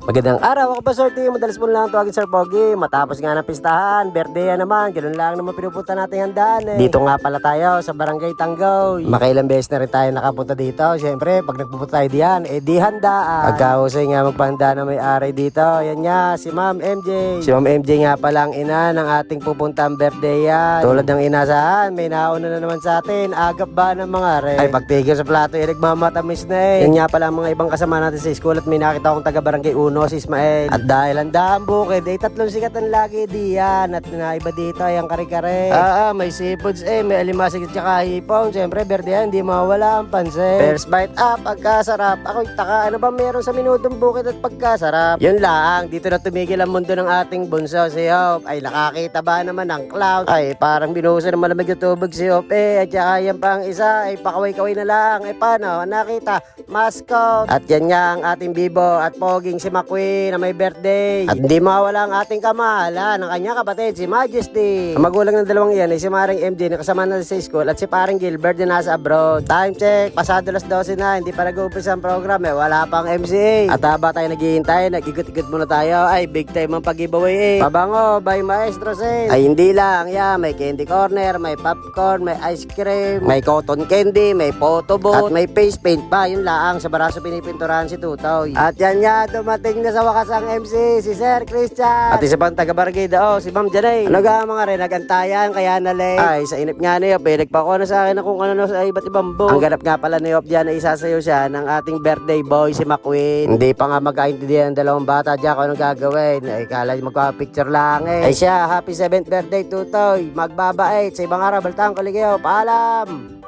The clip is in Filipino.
Magandang araw, ako pa Sorty. Madalas mo lang tuwagin Sir Pogi. Matapos nga ng pistahan, birthday yan naman. Ganun lang naman pinupunta natin handaan Dito nga pala tayo sa Barangay Tanggoy. Makailang beses na rin tayo nakapunta dito. Siyempre, pag nagpupunta tayo diyan, di handaan. Pagkahusay nga magpahanda na may-ari dito. Yan nga, si Ma'am MJ. Si Ma'am MJ nga pala ang ina ng ating pupuntang birthday yan. Tulad ng inasahan, may nauna na naman sa atin. Agap ba ng mga re? Ay, pagtigil sa plato, nagmamatamis na Yan nga pala ang mga ibang kasama natin sa school at may nakita akong taga Barangay Uno, si Ismael. At dahil ang daang bukid, tatlong sikat ang lagi diyan. At naiba dito ay ang kare-kare. May seafoods may alimasig at saka hipon. Siyempre, berde yan, hindi mawala ang pansin. First bite up, pagkasarap. Ako'y taka, ano ba meron sa minutong bukid at pagkasarap? Yun lang, dito na tumigil ang mundo ng ating bunso, si Hop. Ay, nakakita ba naman ng cloud? Ay, parang binuhusan ng malamig na tubig si Hop At saka yan pa ang isa, ay pakaway-kaway na lang. Ay, paano? Nakita, mascot. At yan nga ang ating bibo at poging si McQueen na may birthday. At hindi mawala ang ating kamahala ng kanyang kapatid, si Majesty. Ang magulang ng dalawang iyan ay si Maring MJ na kasama na sa school at si Paring Gilbert na nasa abroad. Time check, pasado 12 na, hindi pa nag-uumpisa ang program wala pang MCA. At haba tayo naghihintay, nag-igot-igot muna tayo. Ay, big time ang pag-giveaway Pabango by Maestro Sen. Ay, hindi lang, may candy corner, may popcorn, may ice cream, may cotton candy, may photo booth, at may face paint pa. Yun lang, sa baraso pinipinturahan si Tutoy. At yan nga, dumating na sa wakas ang MC, si Sir Christian. At isa pang taga-barangay si Ma'am Janay. Ano ga mga rin, nagantayan, kaya na late. Ay, sa inip nga niyo, nagpako na sa akin na kung ano sa iba't ibang book. Ang ganap nga pala ni Hop dyan na isasayo siya ng ating birthday boy, si McQueen. Hindi pa nga magkaintindihan ng dalawang bata dyan kung anong gagawin. Ay, kala magpapicture lang Ay siya, happy 7th birthday Tutoy. Magbabait sa ibang araw, baltang kaligyo. Paalam!